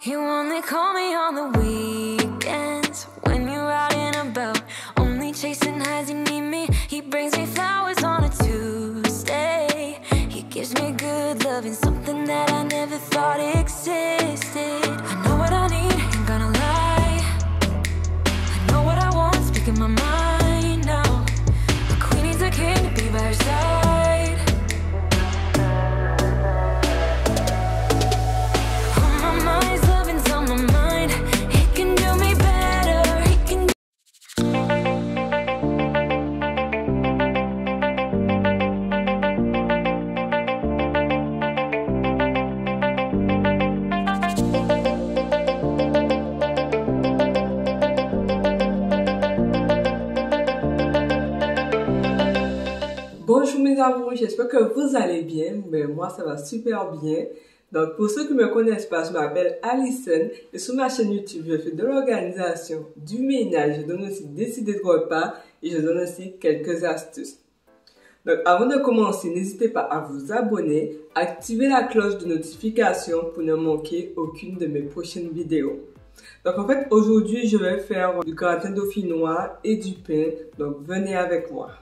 You only call me on the weekends when you're out and about, only chasing highs. You need me. He brings me flowers on a Tuesday. He gives me good loving, something that I never thought existed. I know what I need, ain't gonna lie. I know what I want, speaking my mind now. A queen needs a king to be by her side. On my mind's loving's on my mind. He can do me better. He can. Bonjour mes amours, j'espère que vous allez bien, mais moi ça va super bien. Donc pour ceux qui ne me connaissent pas, je m'appelle Alison et sur ma chaîne YouTube, je fais de l'organisation, du ménage, je donne aussi des idées de repas et je donne aussi quelques astuces. Donc avant de commencer, n'hésitez pas à vous abonner, activer la cloche de notification pour ne manquer aucune de mes prochaines vidéos. Donc en fait aujourd'hui je vais faire du gratin dauphinois et du pain, donc venez avec moi.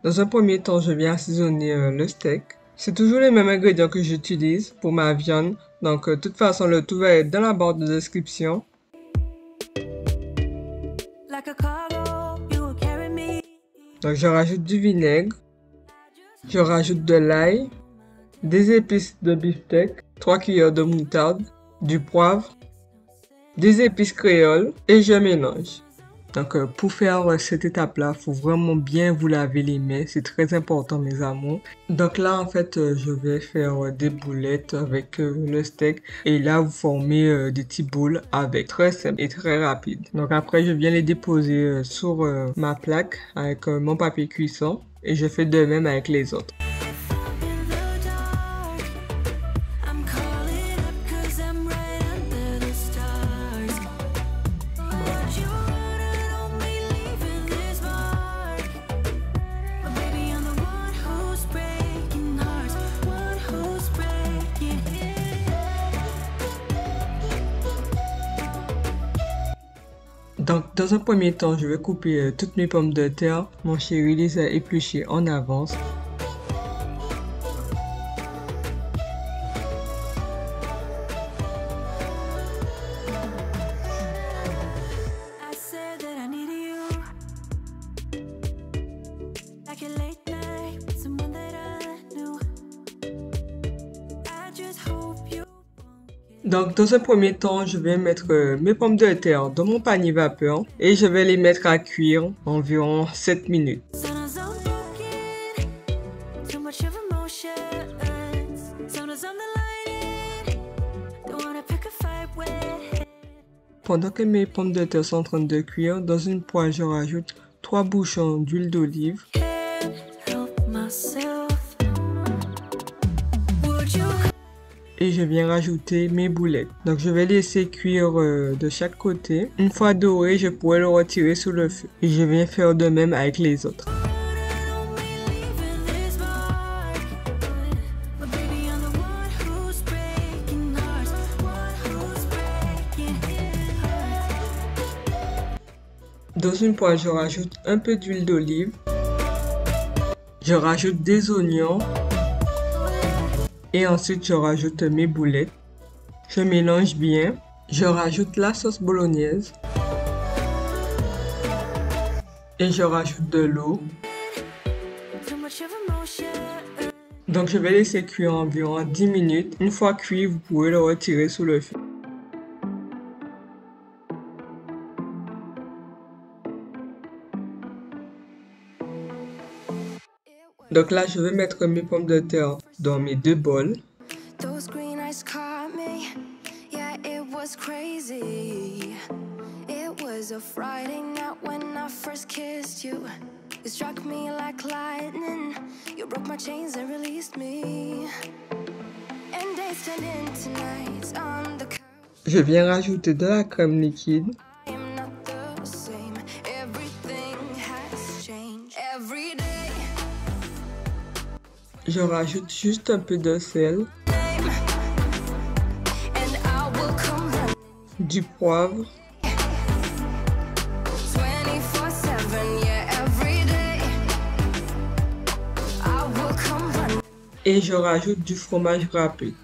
Dans un premier temps, je viens assaisonner le steak. C'est toujours les mêmes ingrédients que j'utilise pour ma viande. Donc, de toute façon, le tout va être dans la barre de description. Donc, je rajoute du vinaigre. Je rajoute de l'ail, des épices de beefsteak, 3 cuillères de moutarde, du poivre, des épices créoles et je mélange. Donc pour faire cette étape-là, il faut vraiment bien vous laver les mains, c'est très important mes amours. Donc là en fait, je vais faire des boulettes avec le steak et là vous formez des petits boules avec, très simple et très rapide. Donc après je viens les déposer sur ma plaque avec mon papier cuisson et je fais de même avec les autres. Donc, dans un premier temps, je vais couper toutes mes pommes de terre. Mon chéri les a épluchées en avance. Donc, dans un premier temps, je vais mettre mes pommes de terre dans mon panier vapeur et je vais les mettre à cuire environ 7 minutes. Pendant que mes pommes de terre sont en train de cuire, dans une poêle, je rajoute 3 bouchons d'huile d'olive. Et je viens rajouter mes boulettes. Donc je vais laisser cuire de chaque côté. Une fois doré, je pourrai le retirer sous le feu. Et je viens faire de même avec les autres. Dans une poêle, je rajoute un peu d'huile d'olive. Je rajoute des oignons. Et ensuite, je rajoute mes boulettes. Je mélange bien. Je rajoute la sauce bolognaise. Et je rajoute de l'eau. Donc, je vais laisser cuire environ 10 minutes. Une fois cuit, vous pouvez le retirer sous le feu. Donc là, je vais mettre mes pommes de terre dans mes 2 bols. Je viens rajouter de la crème liquide. Je rajoute juste un peu de sel. du poivre, 24/7, yeah, every day. I will come run. et je rajoute du fromage râpé.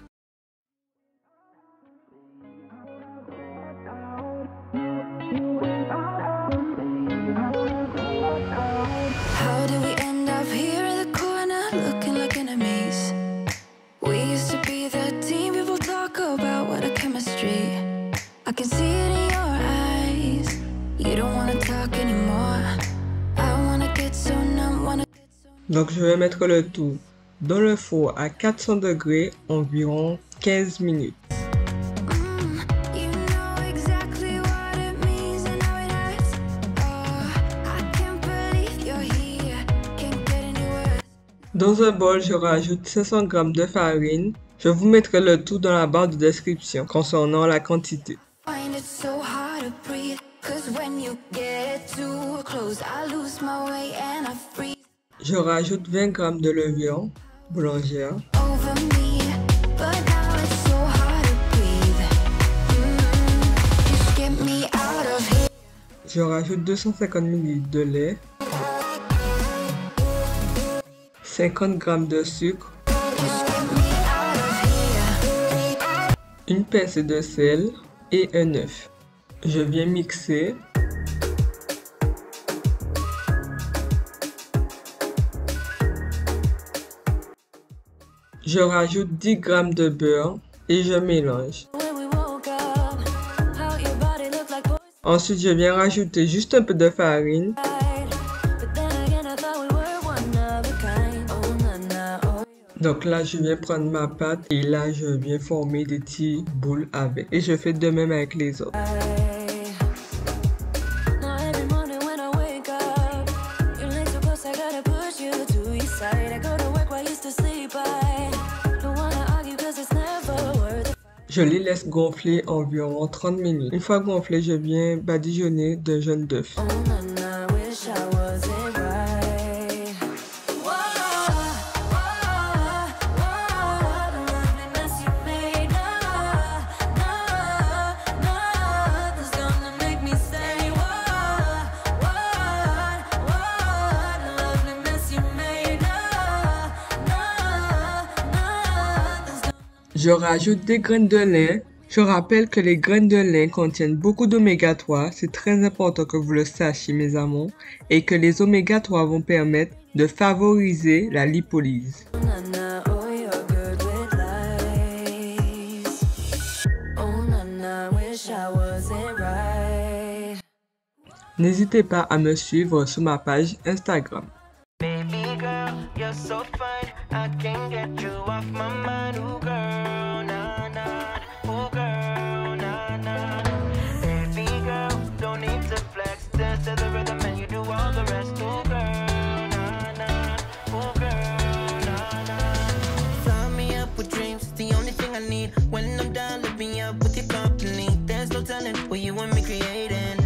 How did we end up here in the corner looking like enemies? We used to be the team people talk about, what a chemistry. I can see it in your eyes. You don't wanna talk anymore. I wanna get so numb, wanna get so. Donc je vais mettre le tout dans le four à 400 degrés environ 15 minutes. You know exactly what it means and how it hurts. Oh, I can't believe you're here. Can't get any worse. Dans un bol, je rajoute 500 g de farine. Je vous mettrai le tout dans la barre de description concernant la quantité. Find it so hard to breathe, 'cause when you get too close, I lose my way and I freeze Je rajoute 20 g de levure boulangère. over me. But now it's so hard to breathe. Just get me out of here. Je rajoute 250 ml de lait, 50 g de sucre, Just get me out of here. une pincée de sel et un œuf. Je viens mixer. Je rajoute 10 g de beurre et je mélange. When we woke up, how your body looked like poison. Ensuite, je viens rajouter juste un peu de farine. But then again, I thought we were one of a kind. Oh, na na, oh. Donc là, je viens prendre ma pâte et là, je viens former des petites boules avec. Et je fais de même avec les autres. Now every morning when I wake up, your legs so close, I gotta push you to your side. I go to work while you still sleep. I don't wanna argue 'cause it's never worth it. Je les laisse gonfler environ 30 minutes. Une fois gonflés, je viens badigeonner d'un jaune d'œuf. Oh, na na, wish I wasn't right. Whoa, whoa, whoa, the lovely mess you made. Nothing's gonna make me stay. Whoa, whoa, the lovely mess you made. Nothing's gonna. Je rajoute des graines de lin. Je rappelle que les graines de lin contiennent beaucoup d'oméga 3. C'est très important que vous le sachiez, mes amours. Et que les oméga 3 vont permettre de favoriser la lipolyse. Oh, na na, oh, you're good with lies. Oh, na na, wish I wasn't right. N'hésitez pas à me suivre sur ma page Instagram. Baby girl, you're so fine. I can't get you off my mind. Ooh, girl, nah, nah. Ooh, girl, nah, nah. Baby girl, don't need to flex. Dance to the rhythm and you do all the rest. Ooh, girl, nah, nah. Ooh, girl, nah, nah. Fly me up with dreams. It's the only thing I need. When I'm down, lift me up with your company. There's no telling what you and me creating.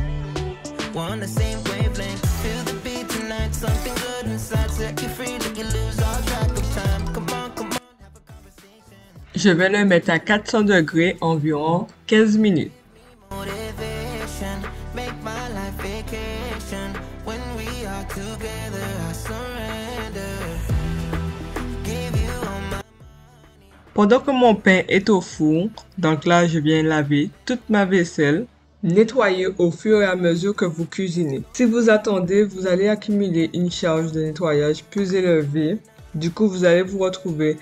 We're on the same wavelength. Feel the beat tonight. Something good inside. Set you free. Let you lose all track of time. Come on, come on. Have a conversation. Je vais le mettre à 400 degrés environ 15 minutes. Motivation. Make my life vacation. When we are together, I surrender. Give you all my. Pendant que mon pain est au four, donc là je viens laver toute ma vaisselle, nettoyer au fur et à mesure que vous cuisinez. Si vous attendez, vous allez accumuler une charge de nettoyage plus élevée. Du coup, vous allez vous retrouver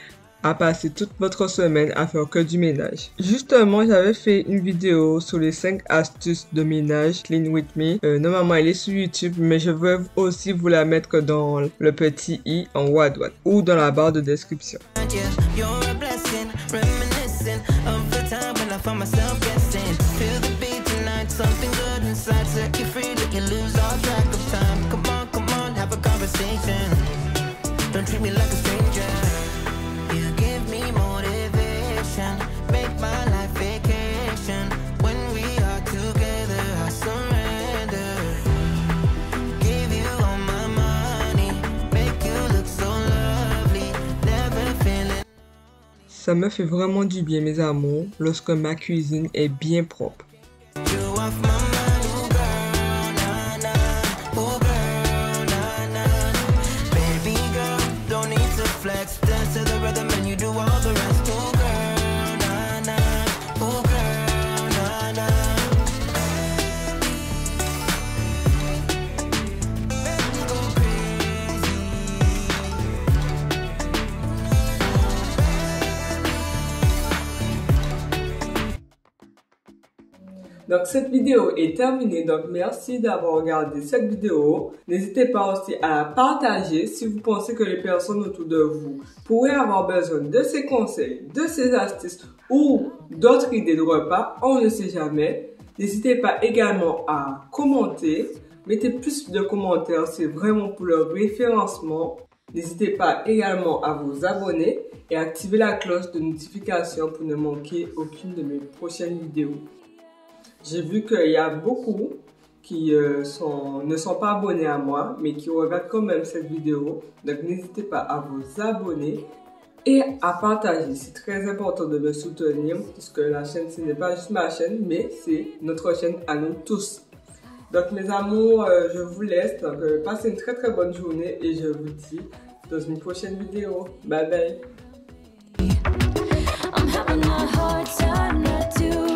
à passer toute votre semaine à faire que du ménage. Justement, j'avais fait une vidéo sur les 5 astuces de ménage Clean With Me. Normalement, elle est sur YouTube, mais je veux aussi vous la mettre dans le petit i en haut à droite ou dans la barre de description. Yeah, you're a blessing, reminiscent of the time when I found myself guessing. Feel the beat tonight, something good inside. Set you free, let you lose all track of time. Come on, have a conversation. Don't treat me like a stranger. You give me motivation, make my life vacation. When we are together, I surrender. Give you all my money, make you look so lovely. Never feeling. Ça me fait vraiment du bien, mes amours, lorsque ma cuisine est bien propre. Donc cette vidéo est terminée, donc merci d'avoir regardé cette vidéo. N'hésitez pas aussi à la partager si vous pensez que les personnes autour de vous pourraient avoir besoin de ces conseils, de ces astuces ou d'autres idées de repas, on ne sait jamais. N'hésitez pas également à commenter, mettez plus de commentaires, c'est vraiment pour le référencement. N'hésitez pas également à vous abonner et activer la cloche de notification pour ne manquer aucune de mes prochaines vidéos. J'ai vu qu'il y a beaucoup qui ne sont pas abonnés à moi, mais qui regardent quand même cette vidéo. Donc n'hésitez pas à vous abonner et à partager. C'est très important de me soutenir, puisque la chaîne, ce n'est pas juste ma chaîne, mais c'est notre chaîne à nous tous. Donc mes amours, je vous laisse. Donc passez une très bonne journée et je vous dis dans une prochaine vidéo. Bye bye. I'm having a hard time not to